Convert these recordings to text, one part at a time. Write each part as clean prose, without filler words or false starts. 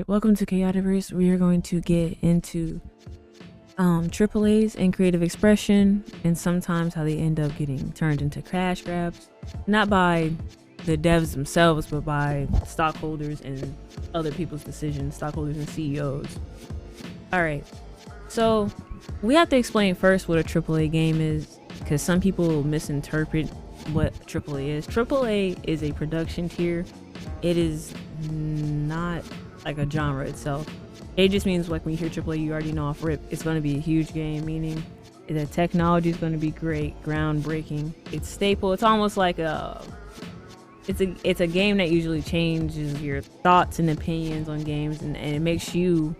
Welcome to KayoticVerse. We are going to get into AAAs and creative expression, and sometimes how they end up getting turned into cash grabs, not by the devs themselves, but by stockholders and other people's decisions, stockholders and CEOs. All right, so we have to explain first what a AAA game is, because some people misinterpret what AAA is. AAA is a production tier. It is not like a genre itself. It just means like when you hear AAA, you already know off rip it's going to be a huge game, meaning the technology is going to be great, groundbreaking. It's staple. It's almost like it's a game that usually changes your thoughts and opinions on games, and it makes you,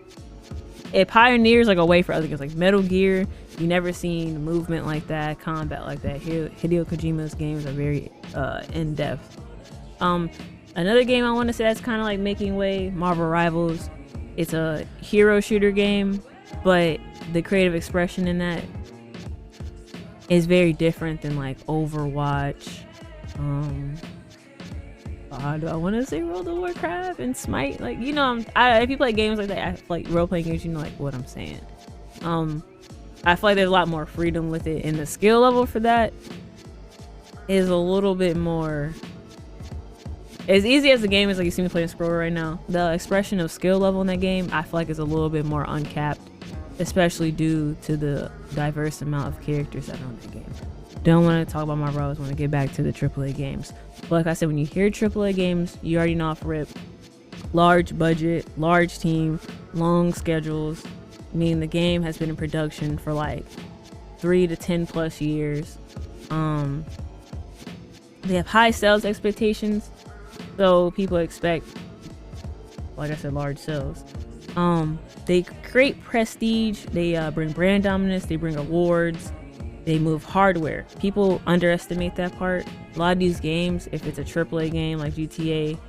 it pioneers like a way for other games like Metal Gear. You never seen movement like that, combat like that. Hideo Kojima's games are very in-depth. Another game I want to say that's kind of like making way, Marvel Rivals. It's a hero shooter game, but the creative expression in that is very different than like Overwatch. Do I want to say World of Warcraft and Smite? Like, you know, if you play games like that, like role-playing games, you know like what I'm saying. I feel like there's a lot more freedom with it, and the skill level for that is a little bit more. As easy as the game is, like you see me playing Scroll right now, the expression of skill level in that game, I feel like is a little bit more uncapped, especially due to the diverse amount of characters that are on that game. Don't want to talk about my roles, want to get back to the AAA games. But like I said, when you hear AAA games, you already know off rip. Large budget, large team, long schedules, meaning the game has been in production for like 3 to 10 plus years. They have high sales expectations. So people expect, like I said, large sales. They create prestige. They bring brand dominance. They bring awards. They move hardware. People underestimate that part. A lot of these games, if it's a AAA game like GTA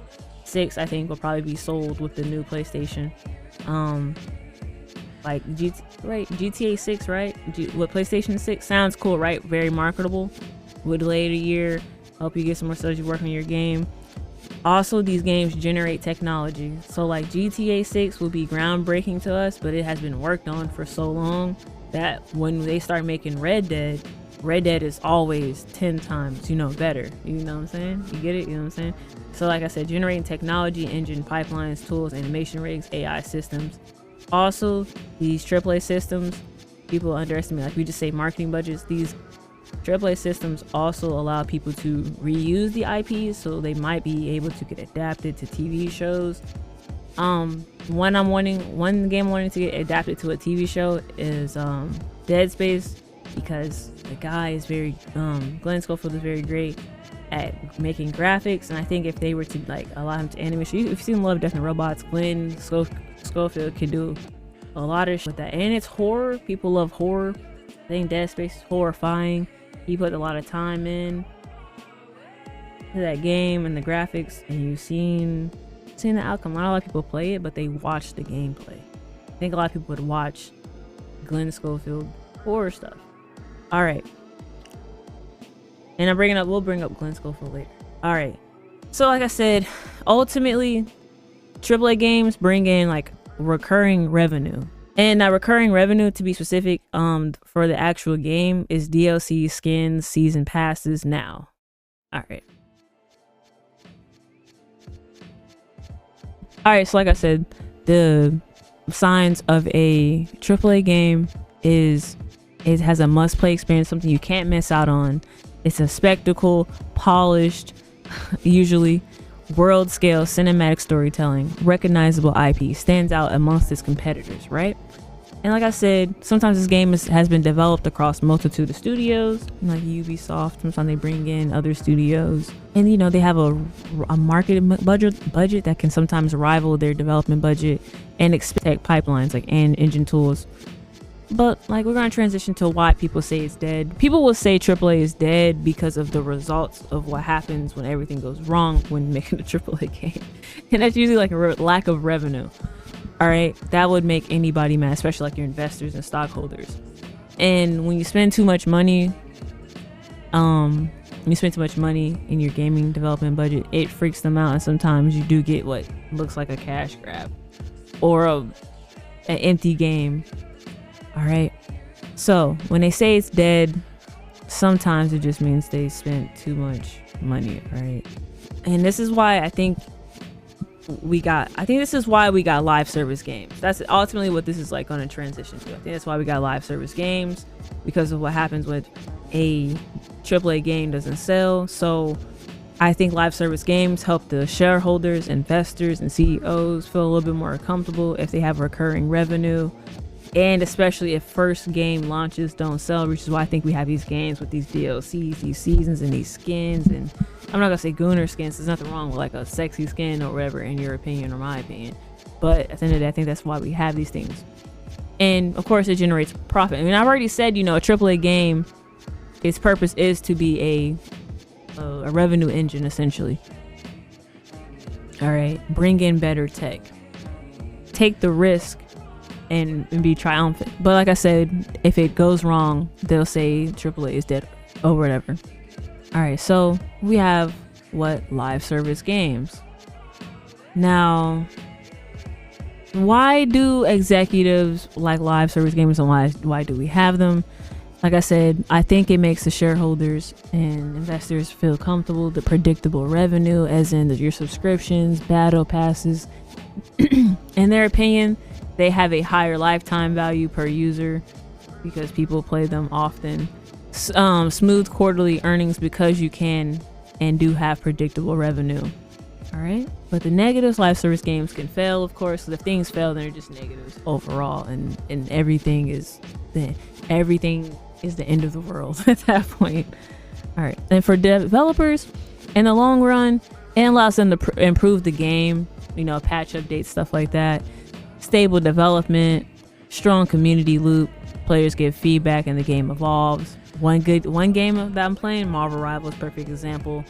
6, I think will probably be sold with the new PlayStation. Like GTA 6, right? With PlayStation 6 sounds cool, right? Very marketable. Would delay it a year, help you get some more sales. You work on your game. Also, these games generate technology. So like GTA 6 will be groundbreaking to us, but it has been worked on for so long that when they start making Red Dead is always 10 times, better. You know what I'm saying? You get it? You know what I'm saying? So like I said, generating technology, engine, pipelines, tools, animation rigs, AI systems. Also, these AAA systems, people underestimate, like we just say marketing budgets. These AAA systems also allow people to reuse the IPs, so they might be able to get adapted to TV shows. One game I'm wanting to get adapted to a TV show is Dead Space, because the guy is very Glenn Schofield is very great at making graphics, and I think if they were to like allow him to animate, if you've seen Love, Death and Robots, Glenn Schofield can do a lot of shit with that. And it's horror. People love horror. I think Dead Space is horrifying. He put a lot of time in to that game and the graphics, and you've seen the outcome. Not a lot of people play it, but they watch the gameplay. I think a lot of people would watch Glenn Schofield horror stuff. All right, and we'll bring up Glenn Schofield later. All right, so like I said, ultimately AAA games bring in like recurring revenue. And that recurring revenue, to be specific, for the actual game is DLC, skins, season passes now. All right, so like I said, the signs of a AAA game is it has a must-play experience, something you can't miss out on. It's a spectacle, polished, usually world-scale cinematic storytelling, recognizable IP, stands out amongst its competitors, right? And like I said, sometimes this game has been developed across multitude of studios, like Ubisoft. Sometimes they bring in other studios, and they have a marketing budget that can sometimes rival their development budget, and expect pipelines and engine tools. But like, we're going to transition to why people say it's dead. People will say AAA is dead because of the results of what happens when everything goes wrong when making a AAA game, and that's usually like a lack of revenue. All right, that would make anybody mad, especially like your investors and stockholders. And when you spend too much money, in your gaming development budget, it freaks them out, and sometimes you do get what looks like a cash grab. or an empty game. All right. So when they say it's dead, sometimes it just means they spent too much money, right? And this is why I think this is why we got live service games. That's ultimately what this is like going to transition to. I think that's why we got live service games, because of what happens when a AAA game doesn't sell. So I think live service games help the shareholders, investors, and CEOs feel a little bit more comfortable if they have recurring revenue. And especially if first game launches don't sell, which is why I think we have these games with these DLCs, these seasons, and these skins. And I'm not gonna say gooner skins. There's nothing wrong with like a sexy skin or whatever, in your opinion or my opinion. But at the end of the day, I think that's why we have these things. And of course, it generates profit. I mean, I've already said, a AAA game, its purpose is to be a revenue engine, essentially. All right, bring in better tech, take the risk, and be triumphant. But like I said, if it goes wrong, they'll say AAA is dead or whatever. All right, so we have live service games. Now, why do executives like live service games, and why do we have them? Like I said, I think it makes the shareholders and investors feel comfortable. The predictable revenue, as in your subscriptions, battle passes. In their opinion, they have a higher lifetime value per user because people play them often. Smooth quarterly earnings because you can and do have predictable revenue. All right, but the negatives, live service games can fail, of course. So if things fail, then they're just negatives overall, and everything is the end of the world at that point. All right, and for developers, in the long run, it allows them to improve the game. Patch updates, stuff like that. Stable development, strong community loop. Players give feedback and the game evolves. One game that I'm playing, Marvel Rivals, perfect example.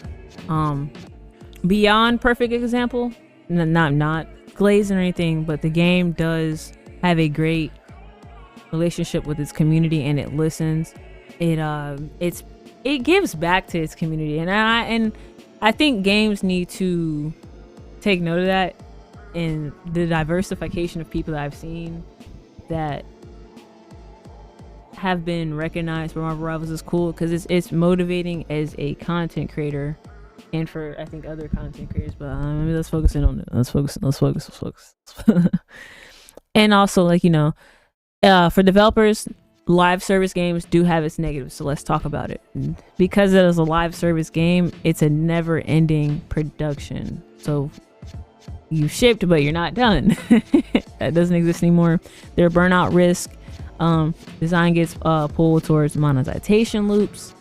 Beyond perfect example, not glazed or anything, but the game does have a great relationship with its community, and it listens. It gives back to its community, and I think games need to take note of that. And the diversification of people that I've seen that have been recognized for Marvel Rivals is cool, because it's motivating as a content creator, and for I think other content creators. But let's focus in on it. Let's focus. And also, for developers, live service games do have its negatives, so let's talk about it. Because it is a live service game, it's a never-ending production. So you shipped, but you're not done. That doesn't exist anymore. There are burnout risk. Design gets pulled towards monetization loops.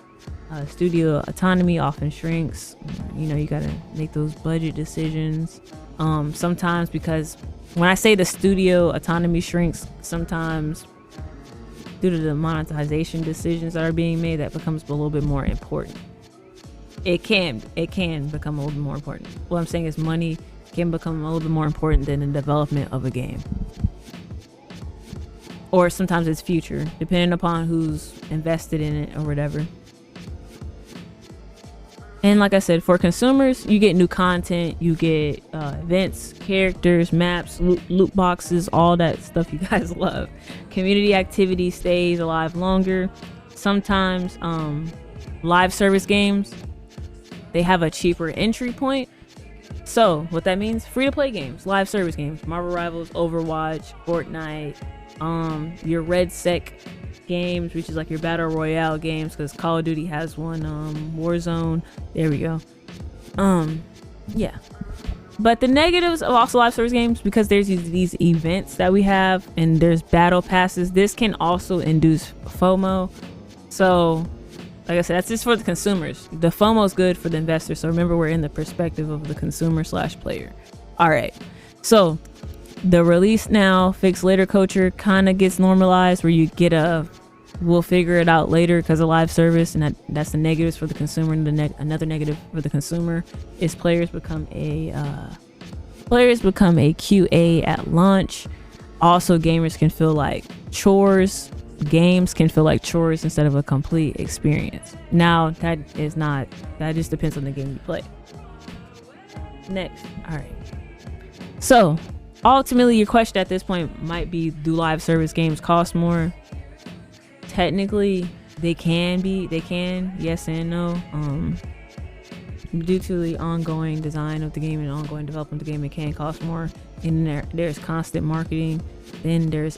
Studio autonomy often shrinks. You gotta make those budget decisions. Sometimes, because when I say the studio autonomy shrinks, sometimes due to the monetization decisions that are being made, that becomes a little bit more important. It can become a little bit more important. What I'm saying is money can become a little bit more important than the development of a game. Or sometimes it's future, depending upon who's invested in it or whatever. And like I said, for consumers, you get new content, you get events, characters, maps, loot boxes, all that stuff you guys love. Community activity stays alive longer. Sometimes live service games, they have a cheaper entry point. So what that means, free to play games, live service games, Marvel Rivals, Overwatch, Fortnite, your Red Sec games, which is like your battle royale games, because Call of Duty has one, Warzone. There we go. Yeah. But the negatives of also live service games, because there's these events that we have, and there's battle passes, this can also induce FOMO. So like I said, that's just for the consumers. The FOMO is good for the investors. So remember, we're in the perspective of the consumer/player. All right. So the release now, fix later culture kind of gets normalized, where you get we'll figure it out later because of live service, and that's the negatives for the consumer. And another negative for the consumer is players become a QA at launch. Also, gamers can feel like chores. Games can feel like chores instead of a complete experience. Now, that just depends on the game you play. Next. All right. So ultimately your question at this point might be, do live service games cost more? Technically they can, yes and no. Due to the ongoing design of the game and ongoing development of the game, it can cost more. And there's constant marketing, then there's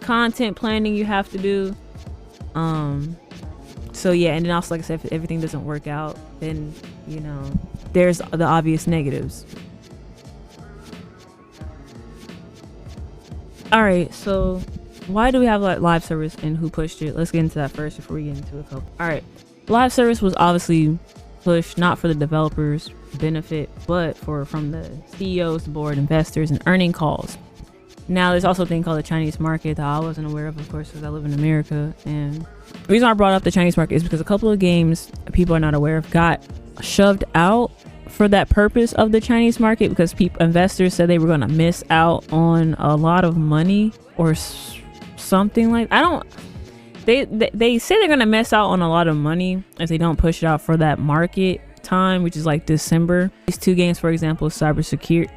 content planning you have to do. So yeah, and then also, like I said, if everything doesn't work out, then you know there's the obvious negatives. All right, so why do we have like live service and who pushed it? Let's get into that first before we get into a couple. All right, live service was obviously pushed not for the developers' benefit, but from the CEOs, the board, investors, and earning calls. Now, there's also a thing called the Chinese market that I wasn't aware of course, because I live in America. And the reason I brought up the Chinese market is because a couple of games people are not aware of got shoved out for that purpose of the Chinese market, because investors said they were going to miss out on a lot of money or something like they say they're gonna miss out on a lot of money if they don't push it out for that market time, which is like December. These two games, for example, Cyberpunk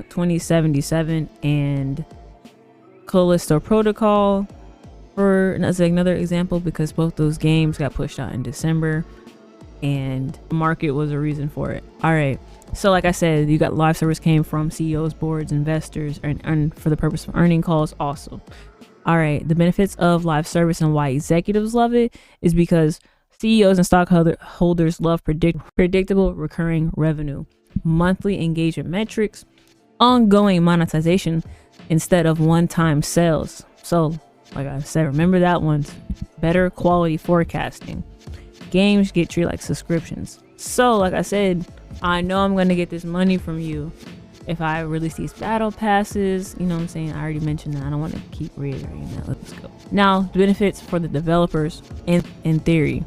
2077 and Callisto Protocol, as another example, because both those games got pushed out in December and the market was a reason for it. All right, so like I said, you got live service came from CEOs, boards, investors, and for the purpose of earning calls also. All right, the benefits of live service and why executives love it is because CEOs and stockholders love predictable recurring revenue, monthly engagement metrics, ongoing monetization instead of one-time sales. So like I said, remember that one, better quality forecasting. Games get treated like subscriptions. So like I said, I know I'm going to get this money from you if I release these battle passes. You know what I'm saying? I already mentioned that. I don't want to keep reiterating that. Let's go. Now, the benefits for the developers, in theory,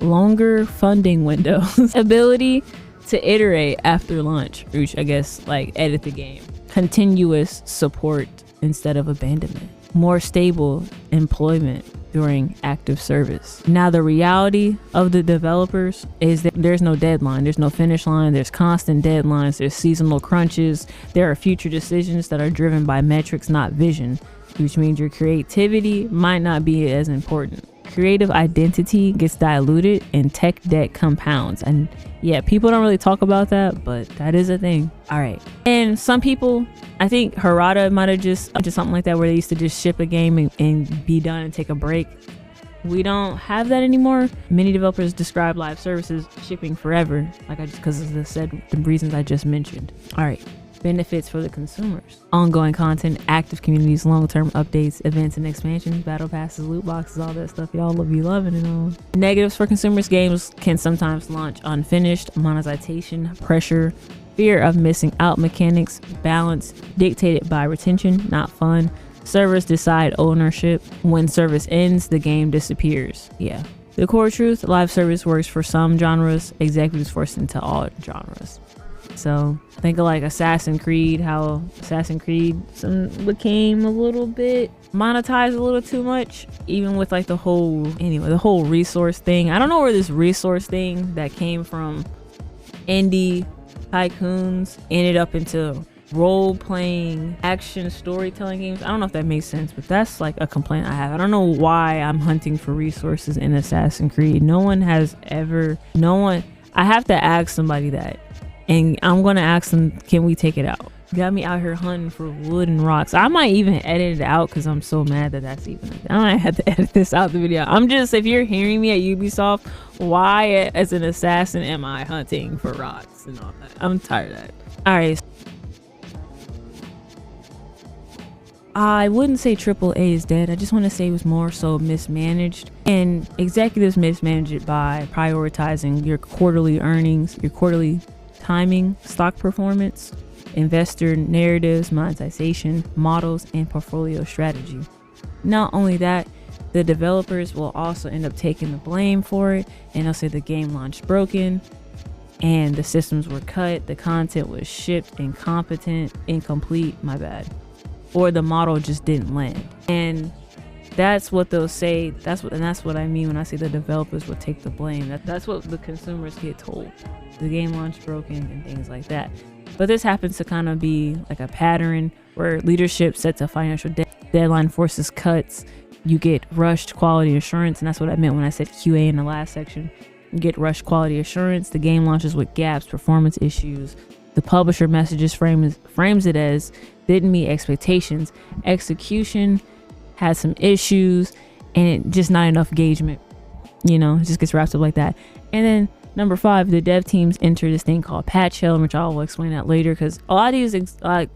longer funding windows, ability to iterate after launch, which I guess like edit the game, continuous support instead of abandonment, more stable employment during active service. Now, the reality of the developers is that there's no deadline, there's no finish line, there's constant deadlines, there's seasonal crunches, there are future decisions that are driven by metrics, not vision, which means your creativity might not be as important. Creative identity gets diluted and tech debt compounds. And yeah, people don't really talk about that, but that is a thing. All right, and some people, I think Harada might have just something like that, where they used to just ship a game and be done and take a break. We don't have that anymore. Many developers describe live services shipping forever, because of the reasons I just mentioned. All right, benefits for the consumers: ongoing content, active communities, long-term updates, events and expansions, battle passes, loot boxes, all that stuff y'all will be loving and all. Negatives for consumers: games can sometimes launch unfinished, monetization pressure, fear of missing out mechanics, balance dictated by retention, not fun. Servers decide ownership. When service ends, the game disappears. Yeah. The core truth: live service works for some genres, executives force into all genres. So think of like Assassin's Creed, how Assassin's Creed became a little bit monetized a little too much, even with like the whole resource thing. I don't know where this resource thing that came from indie tycoons ended up into role-playing action storytelling games. I don't know if that makes sense, but that's like a complaint I have. I don't know why I'm hunting for resources in Assassin's Creed. I have to ask somebody that, and I'm gonna ask them, can we take it out? Got me out here hunting for wood and rocks. I might even edit it out because I'm so mad that that's even a thing. I might have to edit this out the video. If you're hearing me at Ubisoft, why as an assassin am I hunting for rocks and all that? I'm tired of that. All right, I wouldn't say AAA is dead. I just want to say it was more so mismanaged, and executives mismanage it by prioritizing your quarterly earnings, your quarterly timing, stock performance, investor narratives, monetization models, and portfolio strategy. Not only that, the developers will also end up taking the blame for it, and they'll say the game launched broken and the systems were cut, the content was shipped incompetent, incomplete, my bad, or the model just didn't land. And that's what they'll say. That's what I mean when I say the developers will take the blame. That's what the consumers get told. The game launched broken and things like that. But this happens to kind of be like a pattern where leadership sets a financial deadline, forces cuts. You get rushed quality assurance, and that's what I meant when I said QA in the last section. You get rushed quality assurance. The game launches with gaps, performance issues. The publisher messages frames it as didn't meet expectations. Execution has some issues, and it just not enough engagement. You know, it just gets wrapped up like that. And then number 5, the dev teams enter this thing called patch hell, which I will explain that later, because a lot of these, like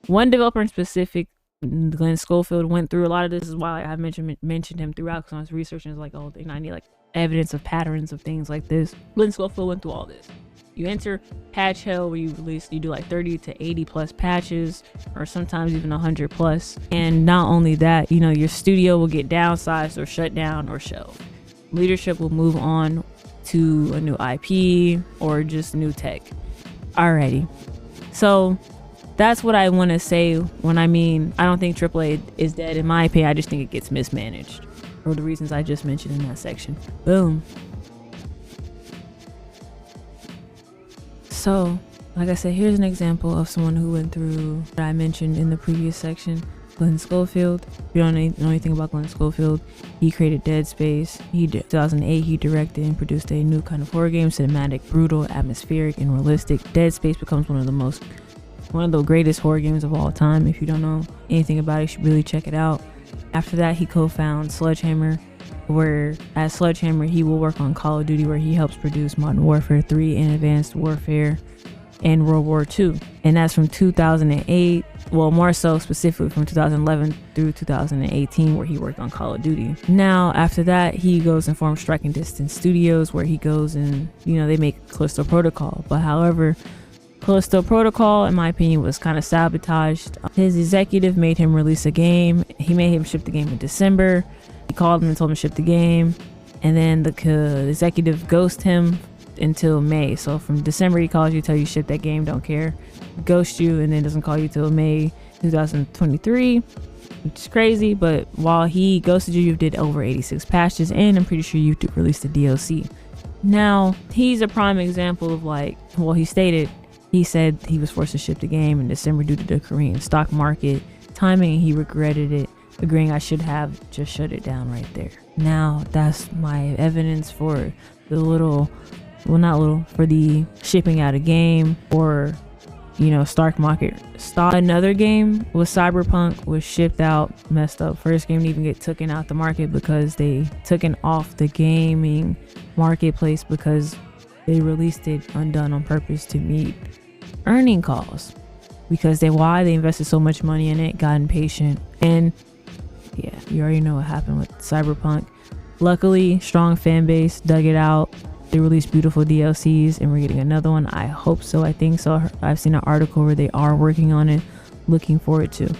one developer in specific, Glenn Schofield, went through a lot of this. Is why I mentioned him throughout, because I was researching. It's like, oh, I need like evidence of patterns of things like this. Glenn Schofield went through all this. You enter patch hell where you do like 30 to 80 plus patches, or sometimes even 100 plus. And not only that, you know, your studio will get downsized or shut down or shelved. Leadership will move on to a new IP or just new tech. Alrighty. So that's what I want to say when I mean I don't think AAA is dead. In my opinion, I just think it gets mismanaged for the reasons I just mentioned in that section. Boom. So, like I said, here's an example of someone who went through what I mentioned in the previous section. Glenn Schofield. If you don't know anything about Glenn Schofield, he created Dead Space. 2008, he directed and produced a new kind of horror game, cinematic, brutal, atmospheric, and realistic. Dead Space becomes one of the greatest horror games of all time. If you don't know anything about it, you should really check it out. After that, he co-founded Sledgehammer, where as Sledgehammer, he will work on Call of Duty, where he helps produce Modern Warfare 3 and Advanced Warfare and World War II. And that's from 2008, well, more so specifically from 2011 through 2018, where he worked on Call of Duty. Now, after that, he goes and forms Striking Distance Studios, where he goes and, you know, they make Callisto Protocol. But however, Callisto Protocol, in my opinion, was kind of sabotaged. His executive made him release a game. He made him ship the game in December. He called him and told him to ship the game. And then the executive ghosted him until May. So from December, he calls you, tell you ship that game, don't care. Ghost you, and then doesn't call you till May 2023, which is crazy. But while he ghosted you, you did over 86 patches, and I'm pretty sure you released the DLC. Now, he's a prime example of like, well, he said he was forced to ship the game in December due to the Korean stock market timing. He regretted it, agreeing I should have just shut it down right there. Now, that's my evidence for the for the shipping out a game, or, you know, stock market stop. Another game was Cyberpunk, was shipped out, messed up. First game to even get taken out the market because they took it off the gaming marketplace because they released it undone on purpose to meet earning calls, because they invested so much money in it, got impatient, and yeah, you already know what happened with Cyberpunk. Luckily, strong fan base dug it out. They released beautiful DLCs, and we're getting another one. I hope so. I think so. I've seen an article where they are working on it. Looking forward to.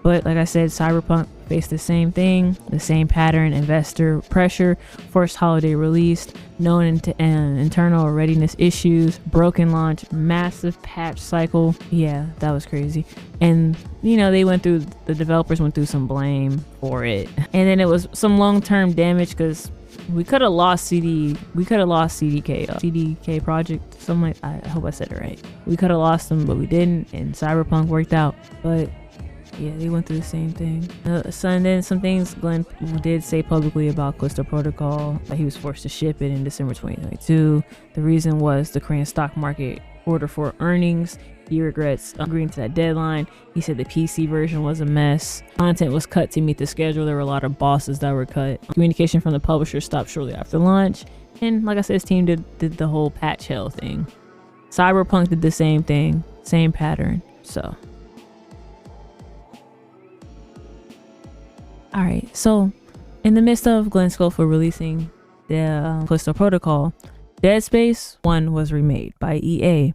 But like I said, Cyberpunk faced the same thing, the same pattern: investor pressure, forced holiday release, known internal readiness issues, broken launch, massive patch cycle. Yeah, that was crazy. And you know, the developers went through some blame for it. And then it was some long-term damage, because we could have lost CDK project, something like, I hope I said it right. We could have lost them, but we didn't, and Cyberpunk worked out. But yeah, they went through the same thing. And then some things Glenn did say publicly about Callisto Protocol, that he was forced to ship it in December 2022. The reason was the Korean stock market order for earnings. He regrets agreeing to that deadline. He said the PC version was a mess. Content was cut to meet the schedule. There were a lot of bosses that were cut. Communication from the publisher stopped shortly after launch. And like I said, his team did the whole patch hell thing. Cyberpunk did the same thing, same pattern. So, alright, so in the midst of Glenn Schofield releasing the Callisto Protocol, Dead Space 1 was remade by EA.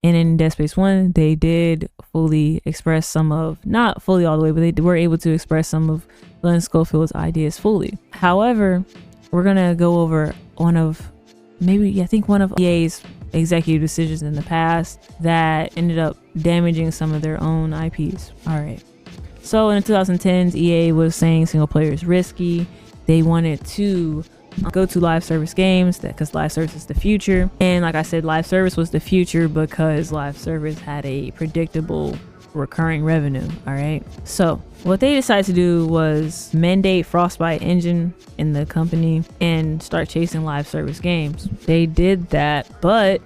And in Dead Space 1, they did fully express some of, not fully all the way, but they were able to express some of Glenn Schofield's ideas fully. However, we're going to go over one of EA's executive decisions in the past that ended up damaging some of their own IPs. All right. So in the 2010s, EA was saying single player is risky. They wanted to go to live service games, because live service is the future. And like I said, live service was the future because live service had a predictable recurring revenue. All right, so what they decided to do was mandate Frostbite engine in the company and start chasing live service games. They did that, but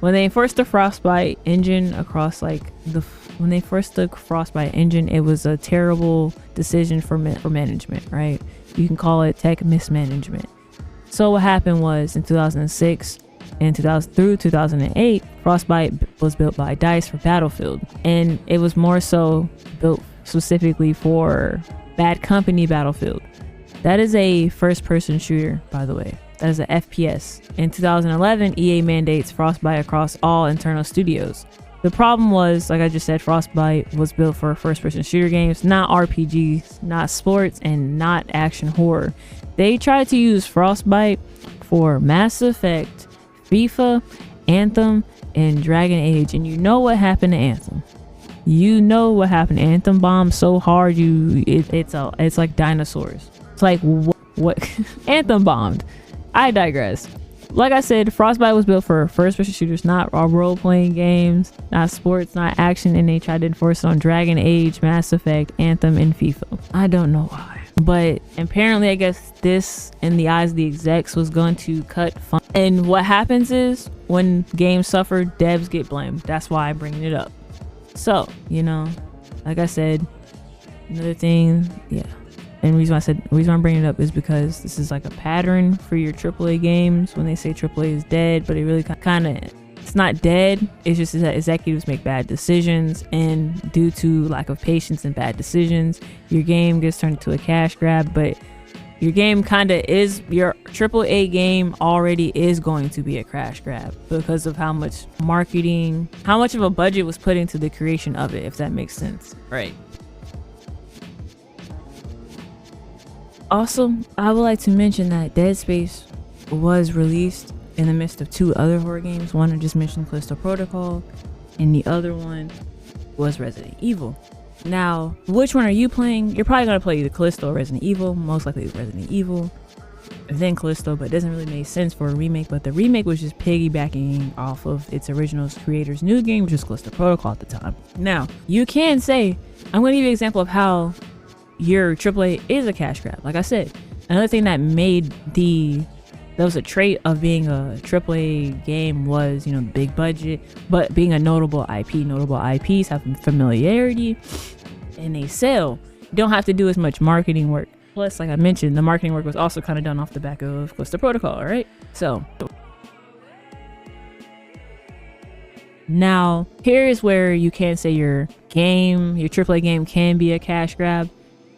when they enforced the Frostbite engine across when they first took Frostbite engine, it was a terrible decision for management, right? You can call it tech mismanagement. So what happened was in 2006 and through 2008, Frostbite was built by DICE for Battlefield, and it was more so built specifically for Bad Company Battlefield. That is a first-person shooter, by the way. That is an FPS. In 2011, EA mandates Frostbite across all internal studios. The problem was, like I just said, Frostbite was built for first-person shooter games, not RPGs, not sports, and not action horror. They tried to use Frostbite for Mass Effect, FIFA, Anthem, and Dragon Age, and you know what happened to Anthem. You know what happened. Anthem bombed so hard, it's like dinosaurs. It's like what? Anthem bombed. I digress. Like I said, Frostbite was built for first-person shooters, not role-playing games, not sports, not action, and they tried to enforce it on Dragon Age, Mass Effect, Anthem, and FIFA. I don't know why. But apparently, I guess this, in the eyes of the execs, was going to cut fun. And what happens is, when games suffer, devs get blamed. That's why I'm bringing it up. So, like I said, another thing, yeah. And the reason I'm bringing it up is because this is like a pattern for your AAA games when they say AAA is dead, but it really it's not dead. It's just that executives make bad decisions, and due to lack of patience and bad decisions, your game gets turned into a cash grab. But your game your AAA game already is going to be a cash grab because of how much marketing, how much of a budget was put into the creation of it, if that makes sense. Right. Also, I would like to mention that Dead Space was released in the midst of two other horror games. One I just mentioned, Callisto Protocol, and the other one was Resident Evil. Now, which one are you playing? You're probably going to play either Callisto or Resident Evil, most likely Resident Evil, then Callisto, but it doesn't really make sense for a remake. But the remake was just piggybacking off of its original creator's new game, which was Callisto Protocol at the time. Now, you can say, I'm going to give you an example of how your AAA is a cash grab. Like I said, another thing that was a trait of being a AAA game was, big budget, but being a notable IP. Notable IPs have familiarity and they sell. You don't have to do as much marketing work. Plus, like I mentioned, the marketing work was also kind of done off the back of Callisto Protocol, all right? So now here's where you can say your AAA game can be a cash grab.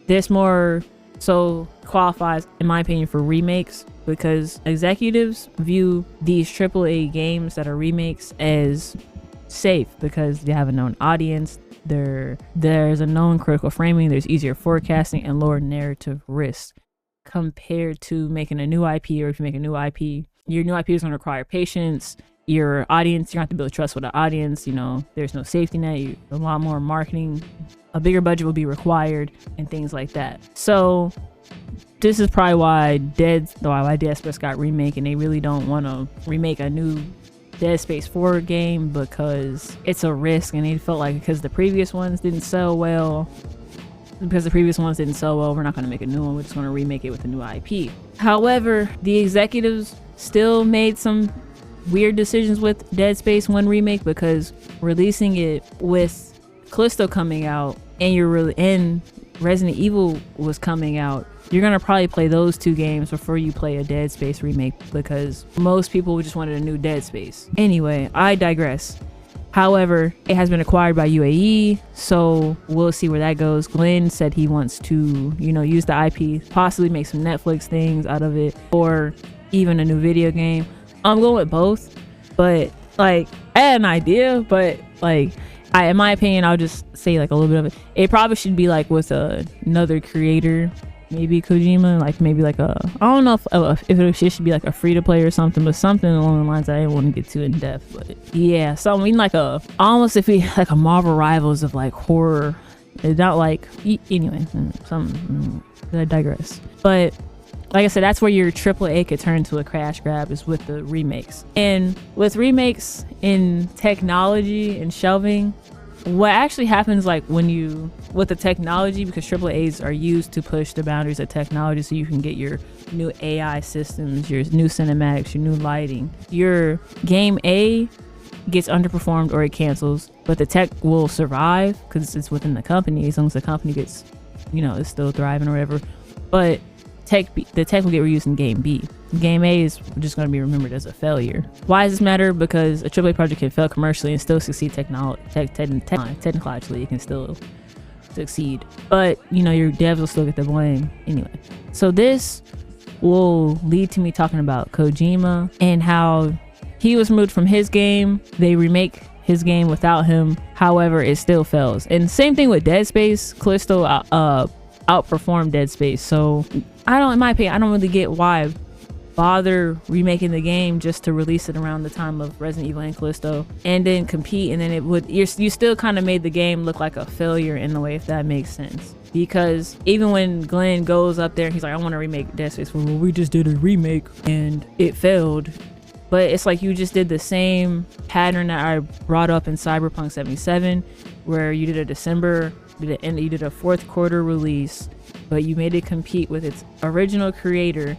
This more so qualifies, in my opinion, for remakes, because executives view these AAA games that are remakes as safe because they have a known audience. There's a known critical framing. There's easier forecasting and lower narrative risk compared to making a new IP. Or if you make a new IP, your new IP is going to require patience. Your audience, you're going to have to build trust with the audience. There's no safety net. A lot more marketing. A bigger budget will be required and things like that. So this is probably why Dead Space got remake, and they really don't want to remake a new Dead Space 4 game because it's a risk, and they felt like because the previous ones didn't sell well, we're not going to make a new one. We just want to remake it with a new IP. However, the executives still made some weird decisions with Dead Space 1 remake, because releasing it with Callisto coming out and Resident Evil was coming out, you're gonna probably play those two games before you play a Dead Space remake, because most people just wanted a new Dead Space. Anyway, I digress. However, it has been acquired by UAE, so we'll see where that goes. Glenn said he wants to, use the IP, possibly make some Netflix things out of it, or even a new video game. I'm going with both, but I had an idea, but in my opinion, I'll just say a little bit of it. It probably should be with another creator, maybe Kojima, I don't know if it should be a free to play or something, but something along the lines that I didn't want to get too in depth. But yeah, something almost if we a Marvel Rivals of horror. It's not anyway. I digress. But like I said, that's where your AAA could turn into a crash grab, is with the remakes. And with remakes in technology and shelving, what actually happens, like when you, with the technology, because AAAs are used to push the boundaries of technology so you can get your new AI systems, your new cinematics, your new lighting. Your game A gets underperformed or it cancels, but the tech will survive because it's within the company, as long as the company gets, you know, is still thriving or whatever. But the tech will get reused in game B. Game A is just going to be remembered as a failure. Why does this matter? Because a AAA project can fail commercially and still succeed technologically. It can still succeed, but you know, your devs will still get the blame anyway. So this will lead to me talking about Kojima and how he was removed from his game. They remake his game without him, however it still fails. And same thing with Dead Space. Callisto outperformed Dead Space. So in my opinion, I don't really get why bother remaking the game just to release it around the time of Resident Evil and Callisto and then compete, and then it would, you still kind of made the game look like a failure in a way, if that makes sense. Because even when Glenn goes up there and he's like, I want to remake Dead Space, well, we just did a remake and it failed. But it's like, you just did the same pattern that I brought up in Cyberpunk 77, where you did a December, you did a fourth quarter release, but you made it compete with its original creator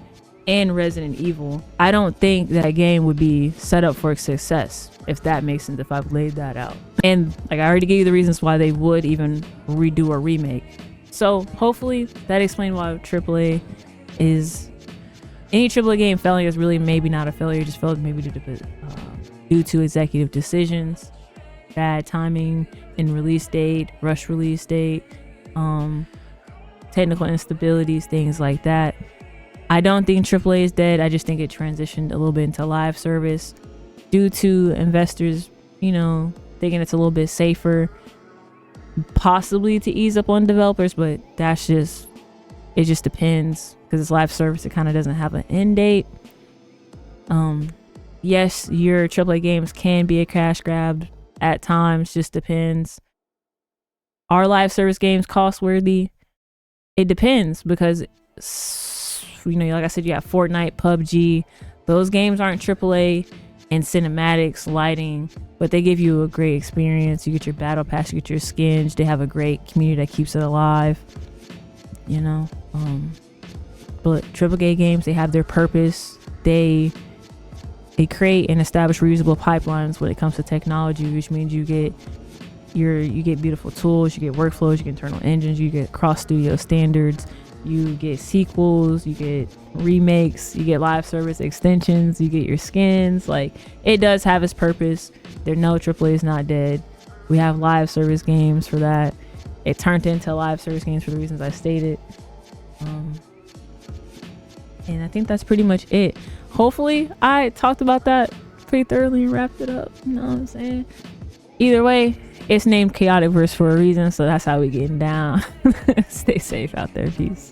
and Resident Evil. I don't think that game would be set up for success, if that makes sense, if I've laid that out. And like, I already gave you the reasons why they would even redo a remake. So hopefully that explained why AAA is, any AAA game failing is really maybe not a failure, just failed maybe due to executive decisions, bad timing in release date, rush release date, technical instabilities, things like that. I don't think AAA is dead. I just think it transitioned a little bit into live service due to investors, you know, thinking it's a little bit safer, possibly to ease up on developers, but that's just, it just depends, because it's live service. It kind of doesn't have an end date. Yes, your AAA games can be a cash grab at times, just depends. Are live service games cost worthy? It depends, because, you know, like I said, you have Fortnite, PUBG. Those games aren't AAA and cinematics, lighting, but they give you a great experience. You get your battle pass, you get your skins. They have a great community that keeps it alive, you know. But AAA games, they have their purpose. They create and establish reusable pipelines when it comes to technology, which means you get beautiful tools, you get workflows, you get internal engines, you get cross studio standards, you get sequels, you get remakes, you get live service extensions, you get your skins. Like, it does have its purpose. AAA is not dead. We have live service games for that. It turned into live service games for the reasons I stated. And I think that's pretty much it. Hopefully I talked about that pretty thoroughly and wrapped it up. You know what I'm saying? Either way, it's named KayoticVerse for a reason, so that's how we getting down. Stay safe out there. Peace.